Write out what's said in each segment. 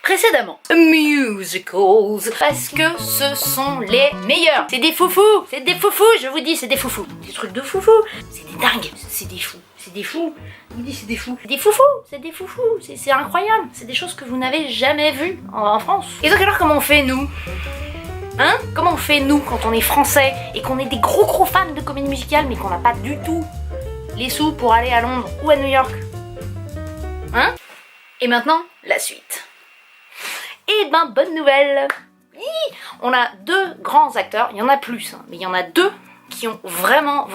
Précédemment, musicals, parce que ce sont les meilleurs. C'est des foufous, je vous dis, c'est des foufous. Des trucs de foufous, c'est des dingues, c'est des fous. C'est des fous, je vous dis c'est des fous. Des foufous, c'est incroyable. C'est des choses que vous n'avez jamais vues en France. Et donc alors comment on fait nous ? Hein ? Comment on fait nous quand on est français et qu'on est des gros fans de comédie musicale mais qu'on n'a pas du tout les sous pour aller à Londres ou à New York ? Hein ? Et maintenant, la suite. Eh ben, bonne nouvelle. On a deux grands acteurs, il y en a plus, hein, mais il y en a deux qui ont vraiment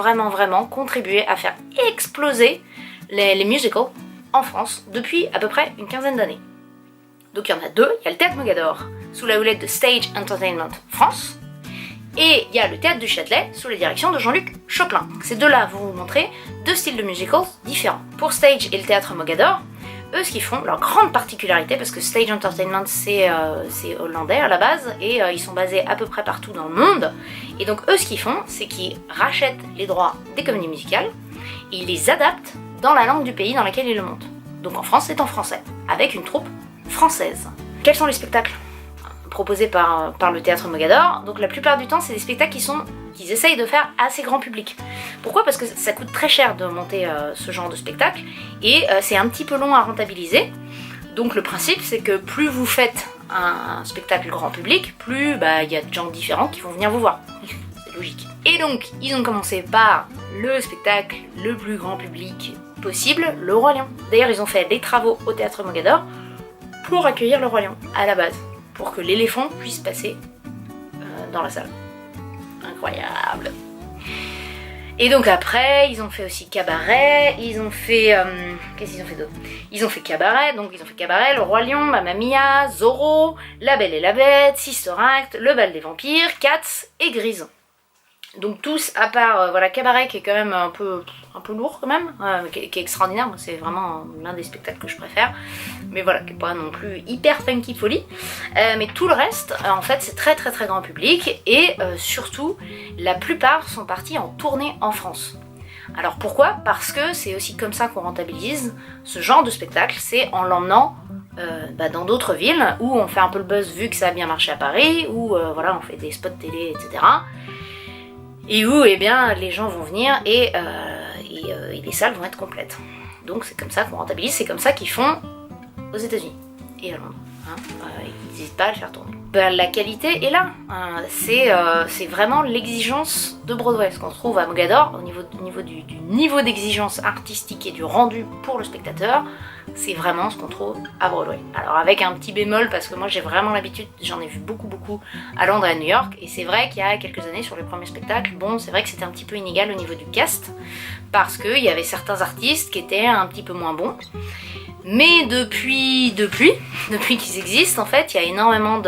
contribué à faire exploser les musicals en France depuis à peu près une quinzaine d'années. Donc il y en a deux, il y a le Théâtre Mogador sous la houlette de Stage Entertainment France et il y a le Théâtre du Châtelet sous la direction de Jean-Luc Choplin. Ces deux-là vont vous montrer deux styles de musicals différents. Pour Stage et le Théâtre Mogador, eux ce qu'ils font, leur grande particularité, parce que Stage Entertainment c'est hollandais à la base et ils sont basés à peu près partout dans le monde, et donc eux ce qu'ils font c'est qu'ils rachètent les droits des comédies musicales et ils les adaptent dans la langue du pays dans laquelle ils le montent. Donc en France c'est en français, avec une troupe française. Quels sont les spectacles proposés par le Théâtre Mogador? Donc la plupart du temps c'est des spectacles qu'ils essayent de faire assez grand public. Pourquoi ? Parce que ça coûte très cher de monter ce genre de spectacle et c'est un petit peu long à rentabiliser. Donc le principe c'est que plus vous faites un spectacle grand public, plus il y a de gens différents qui vont venir vous voir. C'est logique. Et donc ils ont commencé par le spectacle le plus grand public possible, le Roi Lion. D'ailleurs ils ont fait des travaux au Théâtre Mogador pour accueillir le Roi Lion à la base, pour que l'éléphant puisse passer dans la salle. Incroyable. Et donc après, ils ont fait aussi Cabaret, ils ont fait... qu'est-ce qu'ils ont fait d'autre ? Ils ont fait Cabaret, donc ils ont fait Cabaret, Le Roi Lion, Mamma Mia, Zorro, La Belle et la Bête, Sister Act, Le Bal des Vampires, Cats et Grison. Donc tous, à part Cabaret qui est quand même un peu lourd quand même, qui est extraordinaire, moi, c'est vraiment l'un des spectacles que je préfère, mais voilà, qui n'est pas non plus hyper funky folie, mais tout le reste, en fait, c'est très grand public, et surtout, la plupart sont partis en tournée en France. Alors pourquoi ? Parce que c'est aussi comme ça qu'on rentabilise ce genre de spectacle, c'est en l'emmenant dans d'autres villes, où on fait un peu le buzz vu que ça a bien marché à Paris, où on fait des spots télé, etc., et où les gens vont venir et les salles vont être complètes. Donc c'est comme ça qu'on rentabilise, c'est comme ça qu'ils font aux États-Unis et à Londres. Ils n'hésitent pas à le faire tourner. La qualité est là, c'est vraiment l'exigence de Broadway, ce qu'on trouve à Mogador au niveau du niveau d'exigence artistique et du rendu pour le spectateur. C'est vraiment ce qu'on trouve à Broadway. Alors avec un petit bémol, parce que moi j'ai vraiment l'habitude, j'en ai vu beaucoup à Londres et à New York, et c'est vrai qu'il y a quelques années sur les premiers spectacles, c'est vrai que c'était un petit peu inégal au niveau du cast, parce qu'il y avait certains artistes qui étaient un petit peu moins bons. Mais depuis qu'ils existent, en fait, il y a énormément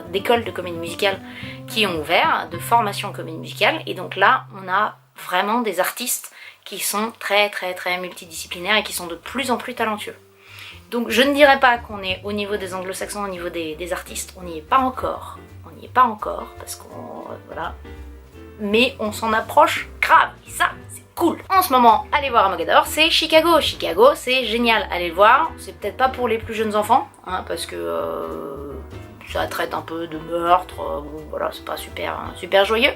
d'écoles de comédie musicale qui ont ouvert, de formation en comédie musicale, et donc là, on a vraiment des artistes qui sont très multidisciplinaires et qui sont de plus en plus talentueux. Donc je ne dirais pas qu'on est au niveau des anglo-saxons, au niveau des artistes, on n'y est pas encore, parce qu'on... mais on s'en approche grave, et ça, c'est cool. En ce moment, allez voir à Mogador, c'est Chicago. Chicago, c'est génial, allez le voir. C'est peut-être pas pour les plus jeunes enfants, parce que ça traite un peu de meurtre, c'est pas super joyeux,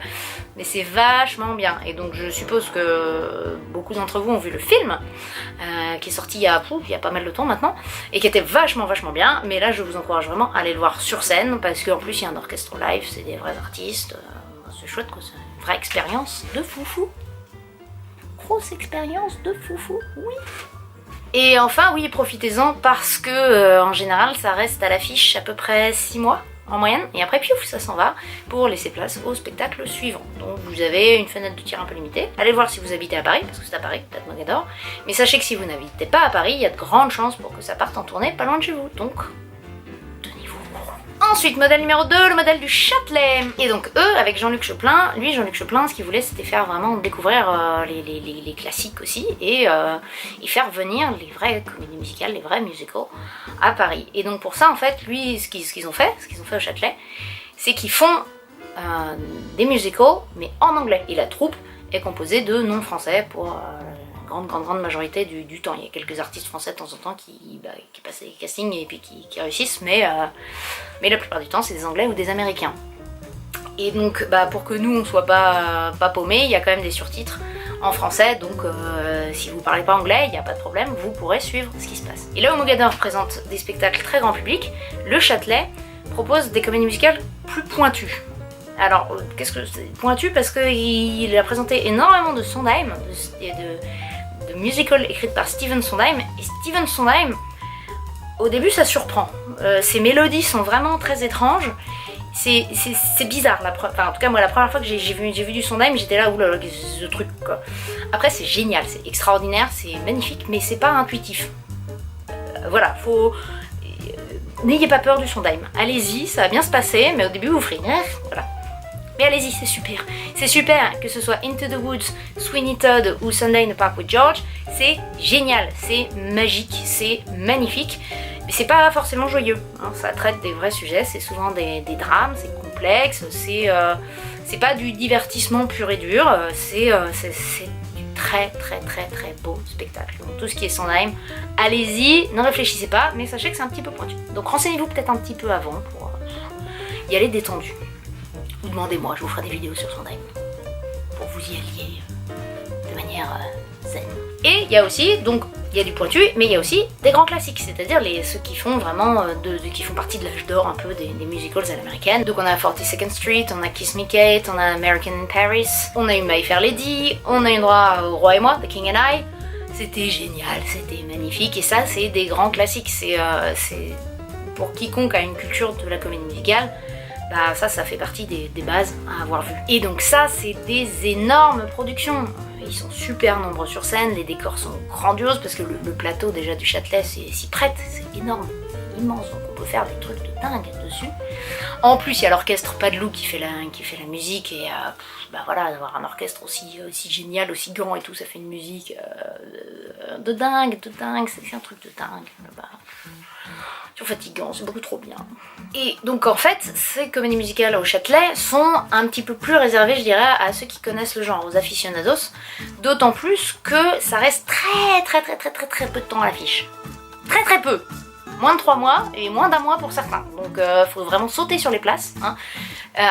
mais c'est vachement bien. Et donc je suppose que beaucoup d'entre vous ont vu le film, qui est sorti il y a pas mal de temps maintenant, et qui était vachement bien, mais là je vous encourage vraiment à aller le voir sur scène, parce qu'en plus il y a un orchestre live, c'est des vrais artistes, c'est chouette quoi, c'est une vraie expérience de foufou. Grosse expérience de foufou, oui. Et enfin, oui, profitez-en parce que en général, ça reste à l'affiche à peu près 6 mois en moyenne, et après, piouf, ça s'en va pour laisser place au spectacle suivant. Donc vous avez une fenêtre de tir un peu limitée. Allez voir si vous habitez à Paris, parce que c'est à Paris, peut-être Mogador. Mais sachez que si vous n'habitez pas à Paris, il y a de grandes chances pour que ça parte en tournée pas loin de chez vous. Donc, tenez-vous au courant. Ensuite, modèle numéro 2, le modèle du Châtelet. Et donc eux, avec Jean-Luc Choplin, ce qu'il voulait, c'était faire vraiment découvrir les classiques aussi, et faire venir les vraies comédies musicales, les vrais musicals à Paris. Et donc pour ça, en fait, lui, ce qu'ils ont fait au Châtelet, c'est qu'ils font des musicals, mais en anglais. Et la troupe est composée de non-français pour grande majorité du temps. Il y a quelques artistes français de temps en temps qui passent les castings et puis qui réussissent, mais la plupart du temps c'est des Anglais ou des Américains. Et donc pour que nous on soit pas paumés, il y a quand même des surtitres en français, donc si vous parlez pas anglais, il n'y a pas de problème, vous pourrez suivre ce qui se passe. Et là où Mogador présente des spectacles très grand public, le Châtelet propose des comédies musicales plus pointues. Alors, qu'est-ce que c'est pointu? Parce qu'il a présenté énormément de Sondheim, de musicals écrites par Stephen Sondheim, et Stephen Sondheim, au début ça surprend. Ses mélodies sont vraiment très étranges, c'est bizarre, enfin, en tout cas moi la première fois que j'ai vu du Sondheim, j'étais là, oulala, ce truc quoi. Après c'est génial, c'est extraordinaire, c'est magnifique, mais c'est pas intuitif. Voilà, faut... N'ayez pas peur du Sondheim, allez-y, ça va bien se passer, mais au début vous ferez voilà. Mais allez-y, c'est super. C'est super, que ce soit Into the Woods, Sweeney Todd ou Sunday in the Park with George, c'est génial, c'est magique, c'est magnifique. Mais c'est pas forcément joyeux, hein. Ça traite des vrais sujets, c'est souvent des drames, c'est complexe, c'est pas du divertissement pur et dur, c'est du très beau spectacle. Donc tout ce qui est Sondheim, allez-y, ne réfléchissez pas, mais sachez que c'est un petit peu pointu. Donc renseignez-vous peut-être un petit peu avant pour y aller détendu. Demandez-moi, je vous ferai des vidéos sur Sondheim pour vous y allier de manière zen. Et il y a aussi, donc il y a du pointu, mais il y a aussi des grands classiques, c'est-à-dire ceux qui font vraiment, qui font partie de l'âge d'or un peu des musicals à l'américaine. Donc on a 42nd Street, on a Kiss Me Kate, on a American in Paris, on a eu My Fair Lady, on a eu droit au Roi et moi, The King and I. C'était génial, c'était magnifique, et ça c'est des grands classiques, c'est pour quiconque a une culture de la comédie musicale. Ça fait partie des bases à avoir vu. Et donc ça, c'est des énormes productions. Ils sont super nombreux sur scène, les décors sont grandioses, parce que le plateau déjà du Châtelet s'y prête, c'est énorme, c'est immense, donc on peut faire des trucs de dingue dessus. En plus, il y a l'orchestre Padelou qui fait la musique, et voilà, avoir un orchestre aussi génial, aussi grand et tout, ça fait une musique de dingue, c'est un truc de dingue. C'est fatigant, c'est beaucoup trop bien. Et donc en fait, ces comédies musicales au Châtelet sont un petit peu plus réservées, je dirais, à ceux qui connaissent le genre, aux aficionados, d'autant plus que ça reste très peu de temps à l'affiche. Très peu. Moins de 3 mois et moins d'1 mois pour certains. Donc faut vraiment sauter sur les places, hein,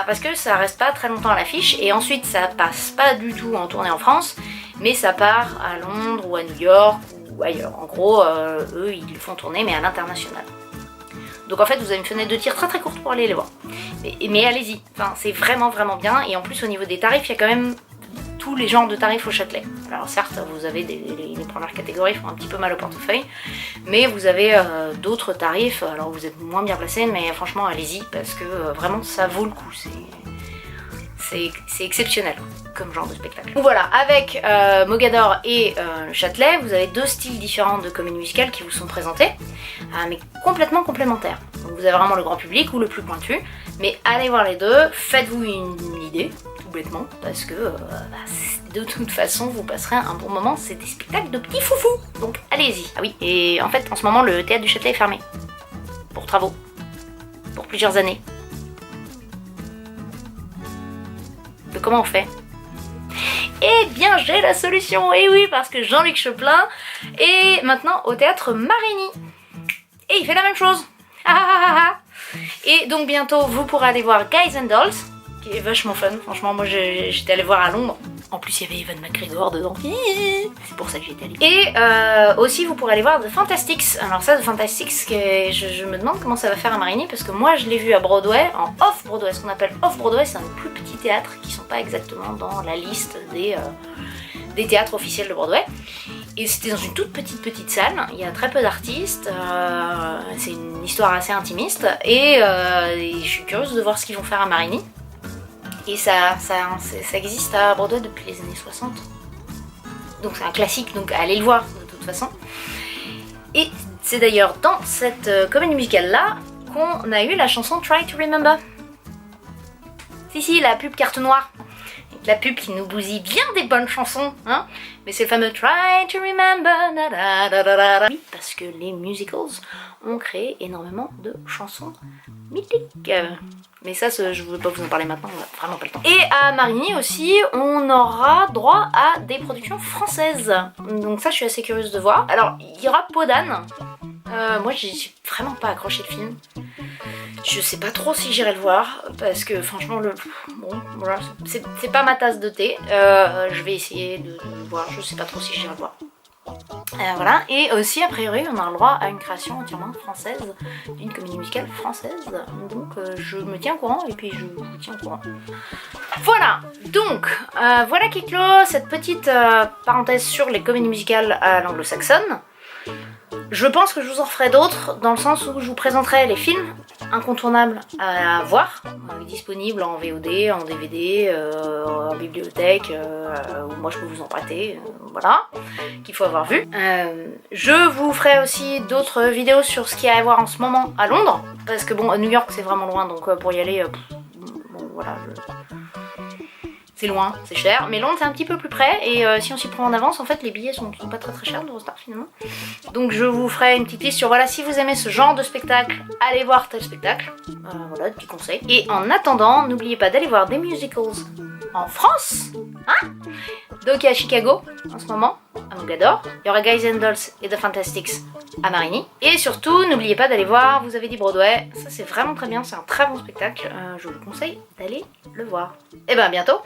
parce que ça reste pas très longtemps à l'affiche, et ensuite ça passe pas du tout en tournée en France, mais ça part à Londres ou à New York ou ailleurs. En gros, eux ils le font tourner mais à l'international. Donc en fait vous avez une fenêtre de tir très courte pour aller les voir. Mais allez-y, enfin, c'est vraiment bien, et en plus au niveau des tarifs, il y a quand même tous les genres de tarifs au Châtelet. Alors certes, vous avez les premières catégories font un petit peu mal au portefeuille, mais vous avez d'autres tarifs, alors vous êtes moins bien placés, mais franchement allez-y, parce que vraiment ça vaut le coup, c'est exceptionnel comme genre de spectacle. Donc voilà, avec Mogador et le Châtelet, vous avez deux styles différents de comédie musicale qui vous sont présentés, mais complètement complémentaires. Donc vous avez vraiment le grand public ou le plus pointu, mais allez voir les deux, faites-vous une idée, tout bêtement, parce que de toute façon vous passerez un bon moment, c'est des spectacles de petits foufous, donc allez-y. Ah oui, et en fait en ce moment le théâtre du Châtelet est fermé, pour travaux, pour plusieurs années. Mais comment on fait? Eh bien j'ai la solution, et oui, parce que Jean-Luc Choplin est maintenant au théâtre Marigny. Et il fait la même chose. Et donc bientôt vous pourrez aller voir Guys and Dolls, qui est vachement fun, franchement moi j'étais allée voir à Londres. En plus il y avait Ewan McGregor dedans, c'est pour ça que j'étais allée. Et aussi vous pourrez aller voir The Fantastics. Alors ça, The Fantastics, je me demande comment ça va faire à Marigny, parce que moi je l'ai vu à Broadway, en off-Broadway. Ce qu'on appelle off-Broadway, c'est un plus petit théâtre qui sont pas exactement dans la liste des théâtres officiels de Broadway. Et c'était dans une toute petite salle, il y a très peu d'artistes, c'est une histoire assez intimiste, et je suis curieuse de voir ce qu'ils vont faire à Marigny. Et ça existe à Broadway depuis les années 60. Donc c'est un classique, donc allez le voir de toute façon. Et c'est d'ailleurs dans cette comédie musicale-là qu'on a eu la chanson Try to Remember. Si, la pub carte noire, La pub qui nous bousille bien des bonnes chansons, hein. Mais c'est le fameux Try to Remember, da, da, da, da, da. Oui, parce que les musicals ont créé énormément de chansons mythiques. Mais ça, je ne veux pas vous en parler maintenant, on n'a vraiment pas le temps. Et à Marigny aussi, on aura droit à des productions françaises. Donc ça, je suis assez curieuse de voir. Alors, il y aura Peau d'âne. Moi, j'ai vraiment pas accroché le film. Je sais pas trop si j'irai le voir, parce que franchement, bon, voilà, c'est pas ma tasse de thé. Je vais essayer de le voir, je sais pas trop si j'irai le voir. Voilà, et aussi a priori on a le droit à une création entièrement française, d'une comédie musicale française, donc je me tiens au courant et puis je vous tiens au courant. Voilà, donc voilà qui clôt cette petite parenthèse sur les comédies musicales à l'anglo-saxonne. Je pense que je vous en ferai d'autres, dans le sens où je vous présenterai les films incontournables à voir, disponibles en VOD, en DVD, en bibliothèque, ou moi je peux vous en prêter, voilà, qu'il faut avoir vu. Je vous ferai aussi d'autres vidéos sur ce qu'il y a à voir en ce moment à Londres, parce que bon, New York c'est vraiment loin, donc pour y aller, bon voilà, c'est loin, c'est cher, mais Londres c'est un petit peu plus près, et si on s'y prend en avance, en fait les billets sont pas très chers d'Eurostar finalement. Donc je vous ferai une petite liste sur, voilà, si vous aimez ce genre de spectacle, allez voir tel spectacle, voilà, petit conseil. Et en attendant, n'oubliez pas d'aller voir des musicals en France, hein. Donc il y a Chicago en ce moment, à Mogador, il y aura Guys and Dolls et The Fantastics à Marigny, et surtout n'oubliez pas d'aller voir Vous avez dit Broadway, ça c'est vraiment très bien, c'est un très bon spectacle, je vous conseille d'aller le voir. Et ben à bientôt.